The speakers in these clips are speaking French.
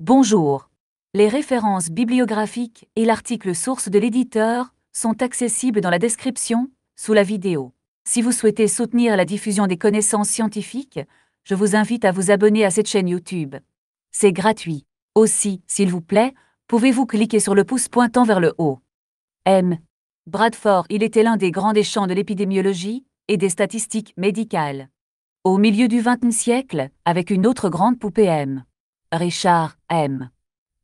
Bonjour. Les références bibliographiques et l'article source de l'éditeur sont accessibles dans la description, sous la vidéo. Si vous souhaitez soutenir la diffusion des connaissances scientifiques, je vous invite à vous abonner à cette chaîne YouTube. C'est gratuit. Aussi, s'il vous plaît, pouvez-vous cliquer sur le pouce pointant vers le haut. M. Bradford, il était l'un des grands des champs de l'épidémiologie et des statistiques médicales. Au milieu du XXe siècle, avec une autre grande poupée M. Richard M.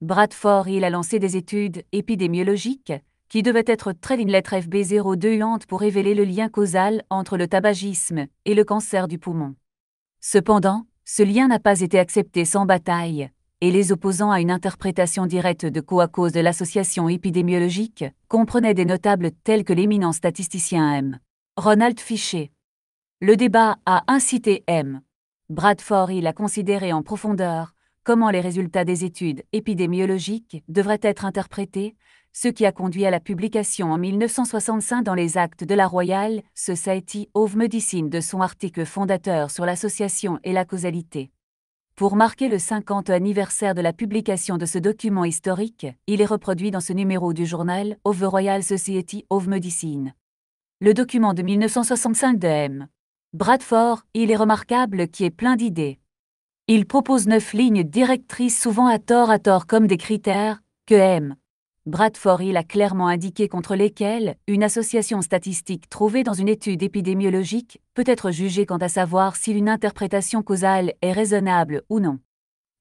Bradford, il a lancé des études épidémiologiques qui devaient être très d'une lettre FB02 pour révéler le lien causal entre le tabagisme et le cancer du poumon. Cependant, ce lien n'a pas été accepté sans bataille, et les opposants à une interprétation directe de cause de l'association épidémiologique comprenaient des notables tels que l'éminent statisticien M. Ronald Fisher. Le débat a incité M. Bradford, il a considéré en profondeur comment les résultats des études épidémiologiques devraient être interprétés, ce qui a conduit à la publication en 1965 dans les actes de la Royal Society of Medicine de son article fondateur sur l'association et la causalité. Pour marquer le 50e anniversaire de la publication de ce document historique, il est reproduit dans ce numéro du journal of the Royal Society of Medicine. Le document de 1965 de M. Bradford, il est remarquable qui est plein d'idées. Il propose 9 lignes directrices souvent à tort comme des critères que M. Bradford il a clairement indiqué contre lesquels une association statistique trouvée dans une étude épidémiologique peut être jugée quant à savoir si une interprétation causale est raisonnable ou non.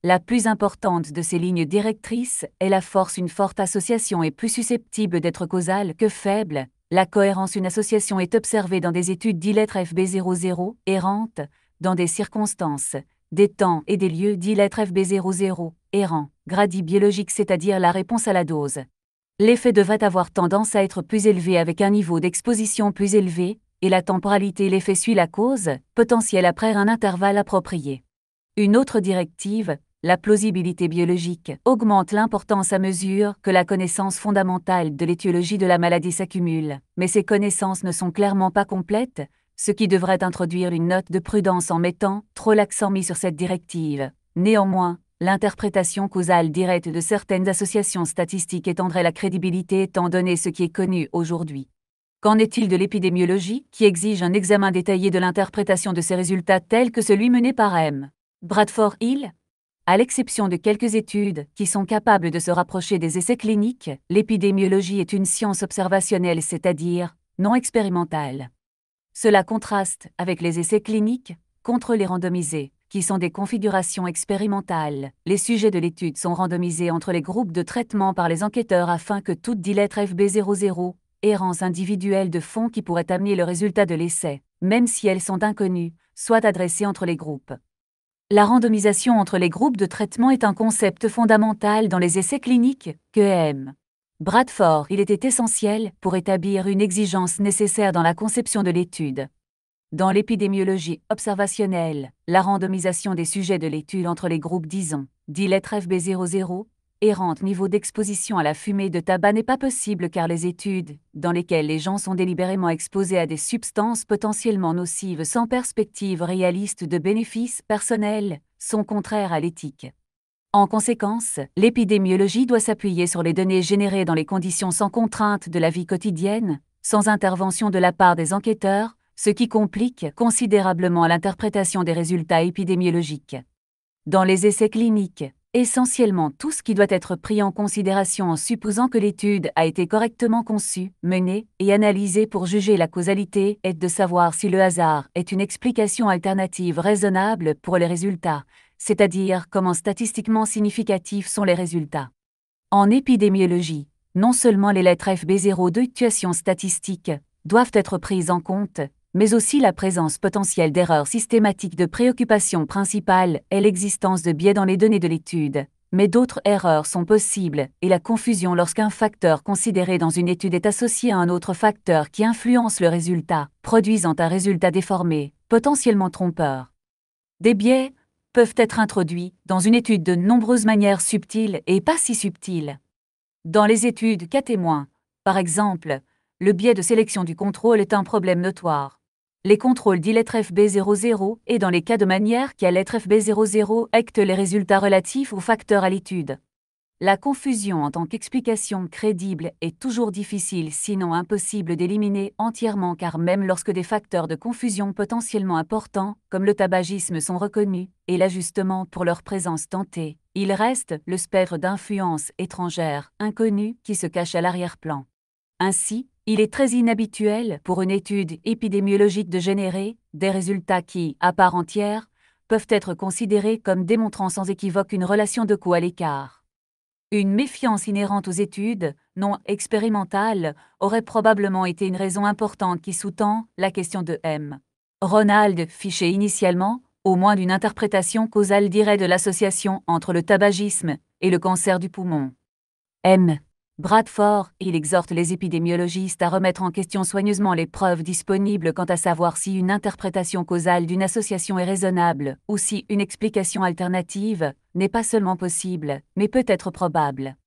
La plus importante de ces lignes directrices est la force. Une forte association est plus susceptible d'être causale que faible. La cohérence. Une association est observée dans des études lettres FB00 errantes, dans des circonstances, des temps et des lieux lettres FB00 errants, gradis biologiques, c'est-à-dire la réponse à la dose. L'effet devrait avoir tendance à être plus élevé avec un niveau d'exposition plus élevé, et la temporalité. L'effet suit la cause potentielle après un intervalle approprié. Une autre directive, la plausibilité biologique, augmente l'importance à mesure que la connaissance fondamentale de l'étiologie de la maladie s'accumule, mais ces connaissances ne sont clairement pas complètes, ce qui devrait introduire une note de prudence en mettant trop l'accent mis sur cette directive. Néanmoins, l'interprétation causale directe de certaines associations statistiques étendrait la crédibilité étant donné ce qui est connu aujourd'hui. Qu'en est-il de l'épidémiologie, qui exige un examen détaillé de l'interprétation de ces résultats tels que celui mené par M. Bradford Hill? À l'exception de quelques études qui sont capables de se rapprocher des essais cliniques, l'épidémiologie est une science observationnelle, c'est-à-dire non expérimentale. Cela contraste avec les essais cliniques, contrôlés randomisés, qui sont des configurations expérimentales. Les sujets de l'étude sont randomisés entre les groupes de traitement par les enquêteurs afin que toutes lettres FB00, errances individuelles de fond qui pourraient amener le résultat de l'essai, même si elles sont inconnues, soient adressées entre les groupes. La randomisation entre les groupes de traitement est un concept fondamental dans les essais cliniques que M. Bradford, il était essentiel pour établir une exigence nécessaire dans la conception de l'étude. Dans l'épidémiologie observationnelle, la randomisation des sujets de l'étude entre les groupes lettres FB00, errantes niveau d'exposition à la fumée de tabac n'est pas possible car les études, dans lesquelles les gens sont délibérément exposés à des substances potentiellement nocives sans perspective réaliste de bénéfices personnels, sont contraires à l'éthique. En conséquence, l'épidémiologie doit s'appuyer sur les données générées dans les conditions sans contrainte de la vie quotidienne, sans intervention de la part des enquêteurs, ce qui complique considérablement l'interprétation des résultats épidémiologiques. Dans les essais cliniques, essentiellement tout ce qui doit être pris en considération en supposant que l'étude a été correctement conçue, menée et analysée pour juger la causalité est de savoir si le hasard est une explication alternative raisonnable pour les résultats, c'est-à-dire comment statistiquement significatifs sont les résultats. En épidémiologie, non seulement les lettres FB02 d'actuation statistique doivent être prises en compte, mais aussi la présence potentielle d'erreurs systématiques. De préoccupation principale est l'existence de biais dans les données de l'étude, mais d'autres erreurs sont possibles et la confusion lorsqu'un facteur considéré dans une étude est associé à un autre facteur qui influence le résultat, produisant un résultat déformé, potentiellement trompeur. Des biais peuvent être introduits dans une étude de nombreuses manières subtiles et pas si subtiles. Dans les études cas témoins, par exemple, le biais de sélection du contrôle est un problème notoire. Les contrôles d'ILETRE-FB00 et dans les cas de manière qui ILETRE-FB00 acte les résultats relatifs aux facteurs à l'étude. La confusion en tant qu'explication crédible est toujours difficile sinon impossible d'éliminer entièrement car même lorsque des facteurs de confusion potentiellement importants, comme le tabagisme sont reconnus, et l'ajustement pour leur présence tentée, il reste le spectre d'influence étrangère, inconnue, qui se cache à l'arrière-plan. Ainsi, il est très inhabituel pour une étude épidémiologique de générer des résultats qui, à part entière, peuvent être considérés comme démontrant sans équivoque une relation de coût à l'écart. Une méfiance inhérente aux études, non expérimentales, aurait probablement été une raison importante qui sous-tend la question de M. Ronald fichait initialement, au moins d'une interprétation causale directe de l'association entre le tabagisme et le cancer du poumon. M. Bradford, il exhorte les épidémiologistes à remettre en question soigneusement les preuves disponibles quant à savoir si une interprétation causale d'une association est raisonnable, ou si une explication alternative n'est pas seulement possible, mais peut être probable.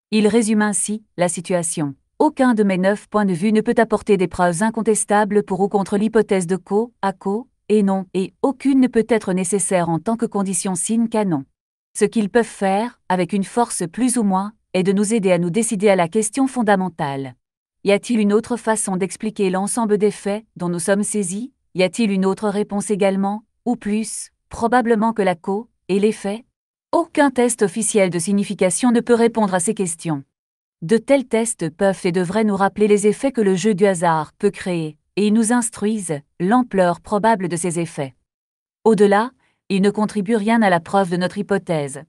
Il résume ainsi la situation. Aucun de mes 9 points de vue ne peut apporter des preuves incontestables pour ou contre l'hypothèse de co, et non, et aucune ne peut être nécessaire en tant que condition sine qua non. Ce qu'ils peuvent faire, avec une force plus ou moins, est de nous aider à nous décider à la question fondamentale. Y a-t-il une autre façon d'expliquer l'ensemble des faits dont nous sommes saisis? Y a-t-il une autre réponse également, ou plus, probablement que la et les faits? Aucun test officiel de signification ne peut répondre à ces questions. De tels tests peuvent et devraient nous rappeler les effets que le jeu du hasard peut créer, et ils nous instruisent l'ampleur probable de ces effets. Au-delà, ils ne contribuent rien à la preuve de notre hypothèse.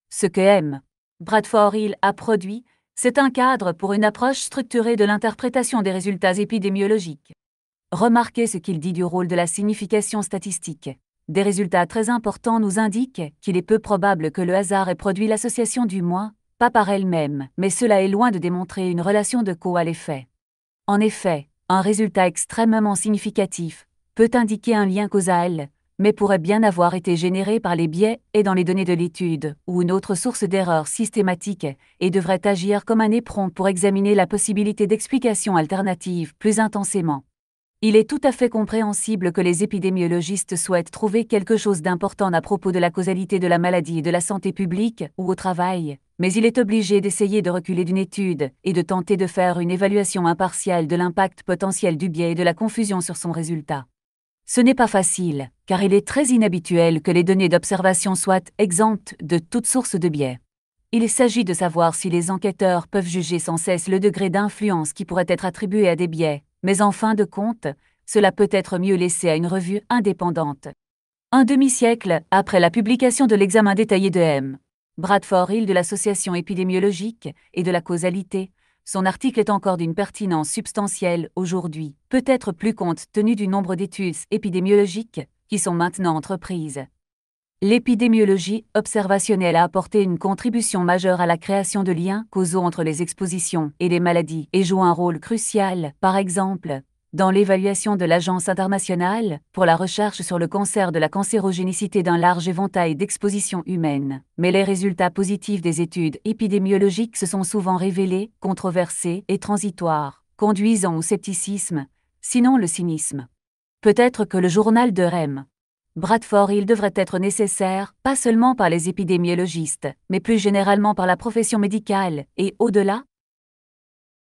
Ce que M. Bradford Hill a produit, c'est un cadre pour une approche structurée de l'interprétation des résultats épidémiologiques. Remarquez ce qu'il dit du rôle de la signification statistique. Des résultats très importants nous indiquent qu'il est peu probable que le hasard ait produit l'association du moins, pas par elle-même, mais cela est loin de démontrer une relation de cause à l'effet. En effet, un résultat extrêmement significatif peut indiquer un lien causal, mais pourrait bien avoir été généré par les biais et dans les données de l'étude, ou une autre source d'erreur systématique, et devrait agir comme un éperon pour examiner la possibilité d'explications alternatives plus intensément. Il est tout à fait compréhensible que les épidémiologistes souhaitent trouver quelque chose d'important à propos de la causalité de la maladie et de la santé publique ou au travail, mais il est obligé d'essayer de reculer d'une étude et de tenter de faire une évaluation impartiale de l'impact potentiel du biais et de la confusion sur son résultat. Ce n'est pas facile, car il est très inhabituel que les données d'observation soient exemptes de toute source de biais. Il s'agit de savoir si les enquêteurs peuvent juger sans cesse le degré d'influence qui pourrait être attribué à des biais, mais en fin de compte, cela peut être mieux laissé à une revue indépendante. Un demi-siècle après la publication de l'examen détaillé de M. Bradford Hill de l'association épidémiologique et de la causalité, son article est encore d'une pertinence substantielle aujourd'hui, peut-être plus compte tenu du nombre d'études épidémiologiques qui sont maintenant entreprises. L'épidémiologie observationnelle a apporté une contribution majeure à la création de liens causaux entre les expositions et les maladies et joue un rôle crucial, par exemple, dans l'évaluation de l'Agence internationale pour la recherche sur le cancer de la cancérogénicité d'un large éventail d'expositions humaines. Mais les résultats positifs des études épidémiologiques se sont souvent révélés controversés et transitoires, conduisant au scepticisme, sinon le cynisme. Peut-être que le journal de M. Bradford Hill devrait être nécessaire, pas seulement par les épidémiologistes, mais plus généralement par la profession médicale, et au-delà,